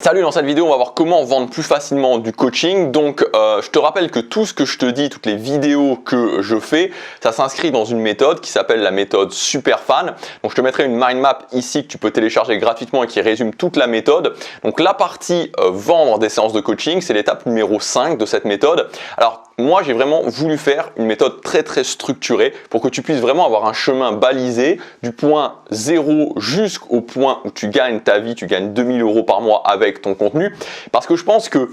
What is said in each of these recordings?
Salut, dans cette vidéo on va voir comment vendre plus facilement du coaching. Donc je te rappelle que tout ce que je te dis, toutes les vidéos que je fais, ça s'inscrit dans une méthode qui s'appelle la méthode Superfan. Donc je te mettrai une mind map ici que tu peux télécharger gratuitement et qui résume toute la méthode. Donc la partie vendre des séances de coaching, c'est l'étape numéro 5 de cette méthode. Alors moi j'ai vraiment voulu faire une méthode très structurée pour que tu puisses vraiment avoir un chemin balisé du point 0 jusqu'au point où tu gagnes ta vie, tu gagnes 2000 € par mois avec ton contenu, parce que je pense que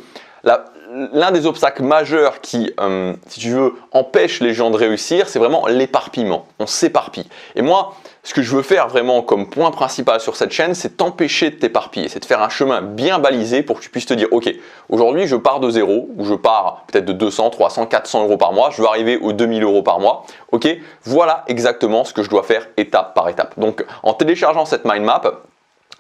l'un des obstacles majeurs qui, si tu veux, empêche les gens de réussir, c'est vraiment l'éparpillement. On s'éparpille. Et moi, ce que je veux faire vraiment comme point principal sur cette chaîne, c'est t'empêcher de t'éparpiller, c'est de faire un chemin bien balisé pour que tu puisses te dire, ok, aujourd'hui je pars de zéro, ou je pars peut-être de 200, 300, 400 € par mois, je veux arriver aux 2000 € par mois, ok, voilà exactement ce que je dois faire étape par étape. Donc en téléchargeant cette mind map,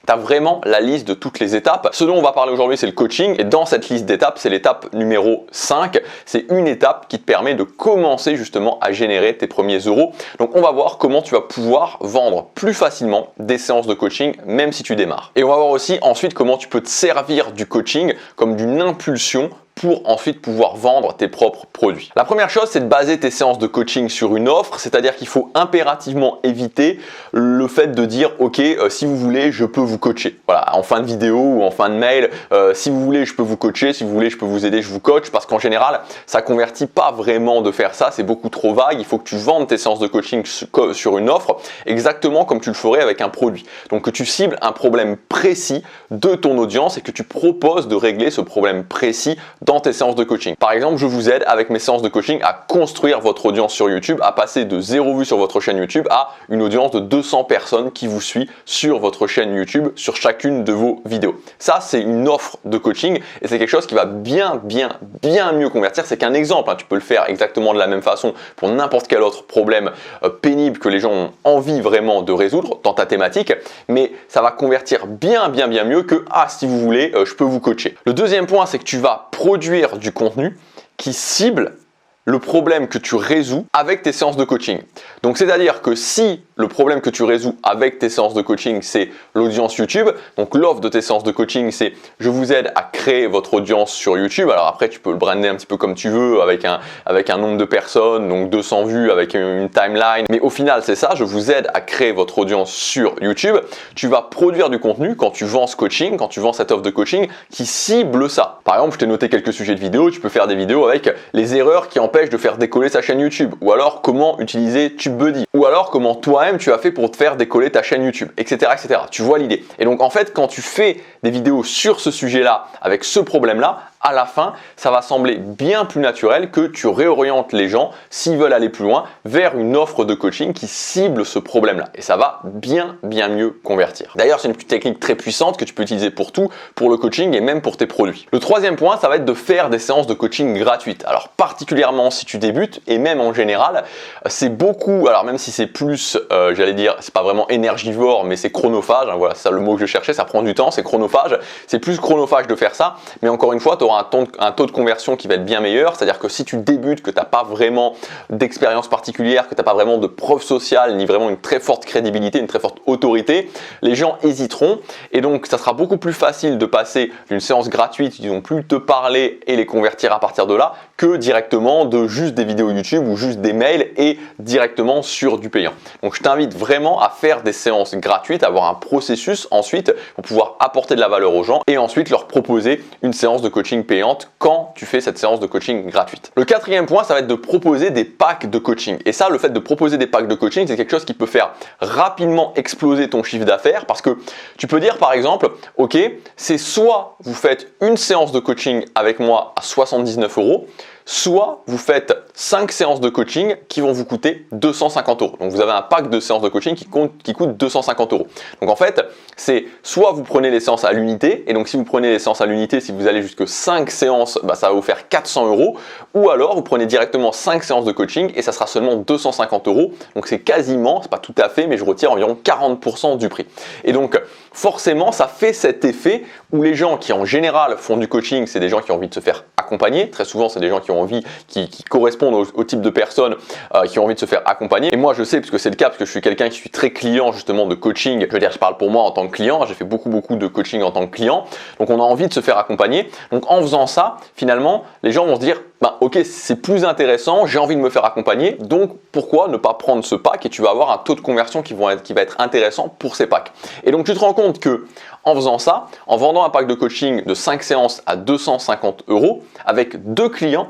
tu as vraiment la liste de toutes les étapes. Ce dont on va parler aujourd'hui, c'est le coaching. Et dans cette liste d'étapes, c'est l'étape numéro 5. C'est une étape qui te permet de commencer justement à générer tes premiers euros. Donc on va voir comment tu vas pouvoir vendre plus facilement des séances de coaching, même si tu démarres. Et on va voir aussi ensuite comment tu peux te servir du coaching comme d'une impulsion pour ensuite pouvoir vendre tes propres produits. La première chose, c'est de baser tes séances de coaching sur une offre, c'est-à-dire qu'il faut impérativement éviter le fait de dire « Ok, si vous voulez, je peux vous coacher ». Voilà, en fin de vidéo ou en fin de mail, si vous voulez, je peux vous coacher, si vous voulez, je peux vous aider, je vous coach, parce qu'en général, ça convertit pas vraiment de faire ça, c'est beaucoup trop vague. Il faut que tu vendes tes séances de coaching sur une offre exactement comme tu le ferais avec un produit. Donc que tu cibles un problème précis de ton audience et que tu proposes de régler ce problème précis dans tes séances de coaching. Par exemple, je vous aide avec mes séances de coaching à construire votre audience sur YouTube, à passer de 0 vue sur votre chaîne YouTube à une audience de 200 personnes qui vous suit sur votre chaîne YouTube, sur chacune de vos vidéos. Ça, c'est une offre de coaching et c'est quelque chose qui va bien mieux convertir. C'est qu'un exemple, hein. Tu peux le faire exactement de la même façon pour n'importe quel autre problème pénible que les gens ont envie vraiment de résoudre dans ta thématique, mais ça va convertir bien mieux que « Ah, si vous voulez, je peux vous coacher ». Le deuxième point, c'est que tu vas produire du contenu qui cible le problème que tu résous avec tes séances de coaching. Donc c'est-à-dire que si le problème que tu résous avec tes séances de coaching, c'est l'audience YouTube, donc l'offre de tes séances de coaching, c'est je vous aide à créer votre audience sur YouTube. Alors après, tu peux le brander un petit peu comme tu veux avec un nombre de personnes, donc 200 vues avec une timeline. Mais au final, c'est ça, je vous aide à créer votre audience sur YouTube. Tu vas produire du contenu quand tu vends ce coaching, quand tu vends cette offre de coaching qui cible ça. Par exemple, je t'ai noté quelques sujets de vidéos, tu peux faire des vidéos avec les erreurs qui empêchent de faire décoller sa chaîne YouTube, ou alors comment utiliser TubeBuddy, ou alors comment toi-même tu as fait pour te faire décoller ta chaîne YouTube, etc. Tu vois l'idée. Et donc en fait, quand tu fais des vidéos sur ce sujet-là, avec ce problème-là, à la fin, ça va sembler bien plus naturel que tu réorientes les gens, s'ils veulent aller plus loin, vers une offre de coaching qui cible ce problème-là. Et ça va bien mieux convertir. D'ailleurs, c'est une technique très puissante que tu peux utiliser pour tout, pour le coaching et même pour tes produits. Le troisième point, ça va être de faire des séances de coaching gratuites. Alors particulièrement si tu débutes et même en général, c'est beaucoup, alors même si c'est plus, j'allais dire, c'est pas vraiment énergivore, mais c'est chronophage, hein, voilà, c'est ça le mot que je cherchais, ça prend du temps, c'est chronophage. C'est plus chronophage de faire ça, mais encore une fois, tu auras un taux de conversion qui va être bien meilleur, c'est-à-dire que si tu débutes, que tu n'as pas vraiment d'expérience particulière, que tu n'as pas vraiment de preuve sociale, ni vraiment une très forte crédibilité, une très forte autorité, les gens hésiteront et donc ça sera beaucoup plus facile de passer d'une séance gratuite, ils vont plus te parler et les convertir à partir de là, que directement de juste des vidéos YouTube ou juste des mails et directement sur du payant. Donc je t'invite vraiment à faire des séances gratuites, à avoir un processus ensuite pour pouvoir apporter de la valeur aux gens et ensuite leur proposer une séance de coaching payante quand tu fais cette séance de coaching gratuite. Le quatrième point, ça va être de proposer des packs de coaching. Et ça, le fait de proposer des packs de coaching, c'est quelque chose qui peut faire rapidement exploser ton chiffre d'affaires parce que tu peux dire par exemple, ok, c'est soit vous faites une séance de coaching avec moi à 79 €, soit vous faites 5 séances de coaching qui vont vous coûter 250 €. Donc vous avez un pack de séances de coaching qui coûte 250 €. Donc en fait, c'est soit vous prenez les séances à l'unité, et donc si vous prenez les séances à l'unité, si vous allez jusque 5 séances, ça va vous faire 400 €, ou alors vous prenez directement 5 séances de coaching et ça sera seulement 250 €. Donc c'est quasiment, c'est pas tout à fait, mais je retire environ 40% du prix. Et donc forcément, ça fait cet effet où les gens qui en général font du coaching, c'est des gens qui ont envie de se faire accompagner. Très souvent, c'est des gens qui ont envie, qui correspondent au type de personnes qui ont envie de se faire accompagner. Et moi, je sais, parce que c'est le cas, parce que je suis quelqu'un qui suis très client justement de coaching. Je veux dire, je parle pour moi en tant que client. J'ai fait beaucoup de coaching en tant que client. Donc, on a envie de se faire accompagner. Donc, en faisant ça, finalement, les gens vont se dire, ok, c'est plus intéressant, j'ai envie de me faire accompagner, donc pourquoi ne pas prendre ce pack et tu vas avoir un taux de conversion qui va être intéressant pour ces packs. Et donc tu te rends compte que en faisant ça, en vendant un pack de coaching de 5 séances à 250 €, avec 2 clients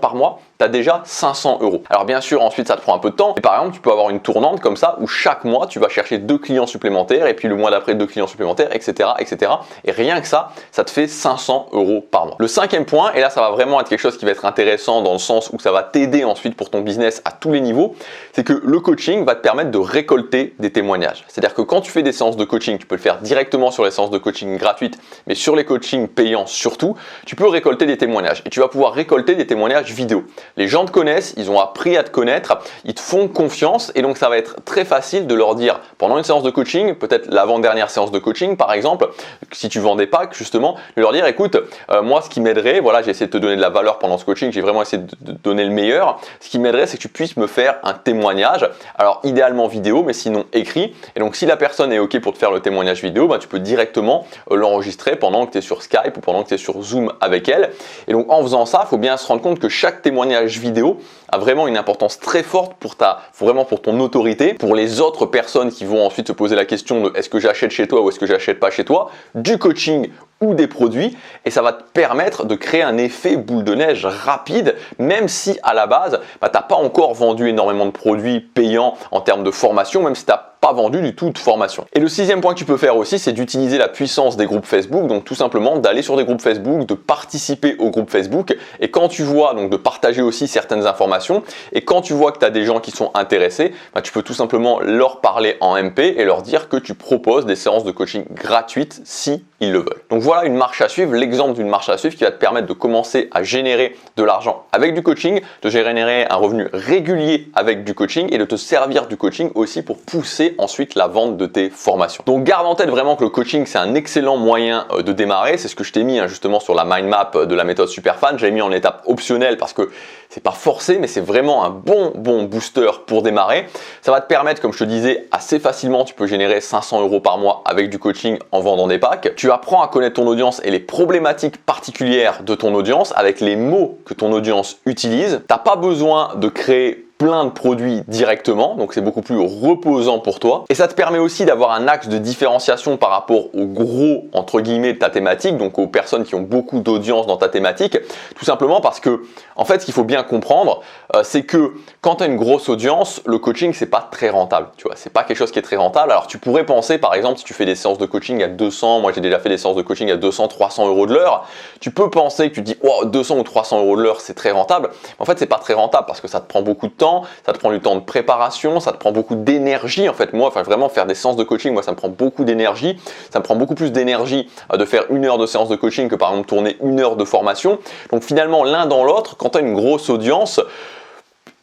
par mois, tu as déjà 500 €. Alors bien sûr, ensuite ça te prend un peu de temps. Et par exemple, tu peux avoir une tournante comme ça où chaque mois, tu vas chercher 2 clients supplémentaires et puis le mois d'après 2 clients supplémentaires, etc., etc. Et rien que ça te fait 500 € par mois. Le 5e point, et là ça va vraiment être quelque chose qui va être intéressant dans le sens où ça va t'aider ensuite pour ton business à tous les niveaux, c'est que le coaching va te permettre de récolter des témoignages. C'est-à-dire que quand tu fais des séances de coaching, tu peux le faire directement sur les séances de coaching gratuites, mais sur les coachings payants surtout, tu peux récolter des témoignages et tu vas pouvoir récolter des témoignages vidéo. Les gens te connaissent, ils ont appris à te connaître, ils te font confiance et donc ça va être très facile de leur dire pendant une séance de coaching, peut-être l'avant-dernière séance de coaching par exemple, si tu vends des packs justement, de leur dire écoute, moi ce qui m'aiderait, voilà, j'ai essayé de te donner de la valeur pendant ce coaching, j'ai vraiment essayé de donner le meilleur, ce qui m'aiderait c'est que tu puisses me faire un témoignage, alors idéalement vidéo mais sinon écrit, et donc si la personne est ok pour te faire le témoignage vidéo, tu peux directement l'enregistrer pendant que tu es sur Skype ou pendant que tu es sur Zoom avec elle, et donc en faisant ça, il faut bien se rendre compte que chaque témoignage vidéo a vraiment une importance très forte pour ton autorité, pour les autres personnes qui vont ensuite se poser la question de est-ce que j'achète chez toi ou est-ce que j'achète pas chez toi, du coaching ou des produits, et ça va te permettre de créer un effet boule de neige rapide, même si à la base, tu n'as pas encore vendu énormément de produits payants en termes de formation, même si tu n'as pas vendu du tout de formation. Et le 6e point que tu peux faire aussi, c'est d'utiliser la puissance des groupes Facebook, donc tout simplement d'aller sur des groupes Facebook, de participer aux groupes Facebook, et quand tu vois, donc de partager aussi certaines informations, et quand tu vois que tu as des gens qui sont intéressés, tu peux tout simplement leur parler en MP et leur dire que tu proposes des séances de coaching gratuites si ils le veulent. Donc voilà une marche à suivre, l'exemple d'une marche à suivre qui va te permettre de commencer à générer de l'argent avec du coaching, de générer un revenu régulier avec du coaching et de te servir du coaching aussi pour pousser ensuite la vente de tes formations. Donc garde en tête vraiment que le coaching c'est un excellent moyen de démarrer, c'est ce que je t'ai mis justement sur la mind map de la méthode Superfan, j'avais mis en étape optionnelle parce que c'est pas forcé mais c'est vraiment un bon booster pour démarrer. Ça va te permettre, comme je te disais, assez facilement, tu peux générer 500 € par mois avec du coaching en vendant des packs. Tu apprends à connaître ton audience et les problématiques particulières de ton audience avec les mots que ton audience utilise. Tu n'as pas besoin de créer plein de produits directement, donc c'est beaucoup plus reposant pour toi. Et ça te permet aussi d'avoir un axe de différenciation par rapport aux gros, entre guillemets, de ta thématique, donc aux personnes qui ont beaucoup d'audience dans ta thématique, tout simplement parce que, en fait, ce qu'il faut bien comprendre, c'est que quand tu as une grosse audience, le coaching, c'est pas très rentable, tu vois, c'est pas quelque chose qui est très rentable. Alors tu pourrais penser, par exemple, si tu fais des séances de coaching à 200, moi j'ai déjà fait des séances de coaching à 200, 300 € de l'heure, tu peux penser que tu te dis, oh, 200 ou 300 € de l'heure, c'est très rentable. En fait, c'est pas très rentable parce que ça te prend beaucoup de temps, ça te prend du temps de préparation, ça te prend beaucoup d'énergie. En fait, moi, vraiment faire des séances de coaching, moi, ça me prend beaucoup d'énergie. Ça me prend beaucoup plus d'énergie de faire 1 heure de séance de coaching que par exemple tourner 1 heure de formation. Donc finalement, l'un dans l'autre, quand tu as une grosse audience,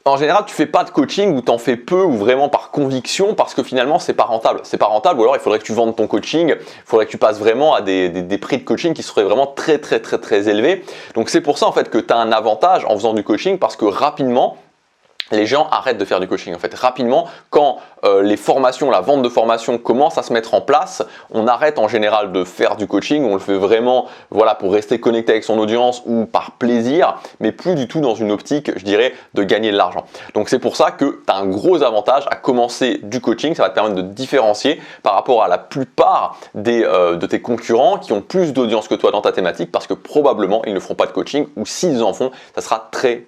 en général, tu fais pas de coaching ou tu en fais peu ou vraiment par conviction parce que finalement, c'est pas rentable. C'est pas rentable ou alors il faudrait que tu vendes ton coaching, il faudrait que tu passes vraiment à des prix de coaching qui seraient vraiment très élevés. Donc c'est pour ça en fait que tu as un avantage en faisant du coaching parce que rapidement, les gens arrêtent de faire du coaching. En fait, rapidement, quand les formations, la vente de formation commence à se mettre en place, on arrête en général de faire du coaching. On le fait vraiment, voilà, pour rester connecté avec son audience ou par plaisir, mais plus du tout dans une optique, je dirais, de gagner de l'argent. Donc c'est pour ça que tu as un gros avantage à commencer du coaching. Ça va te permettre de te différencier par rapport à la plupart de tes concurrents qui ont plus d'audience que toi dans ta thématique parce que probablement ils ne feront pas de coaching ou s'ils en font, ça sera très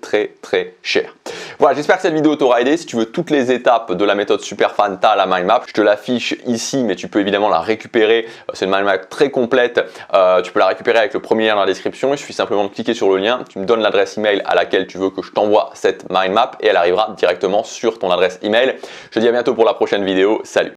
cher. Voilà, j'espère que cette vidéo t'aura aidé. Si tu veux toutes les étapes de la méthode Superfan, tu as la mind map. Je te l'affiche ici, mais tu peux évidemment la récupérer. C'est une mind map très complète. Tu peux la récupérer avec le premier lien dans la description. Il suffit simplement de cliquer sur le lien. Tu me donnes l'adresse email à laquelle tu veux que je t'envoie cette mind map et elle arrivera directement sur ton adresse email. Je te dis à bientôt pour la prochaine vidéo. Salut!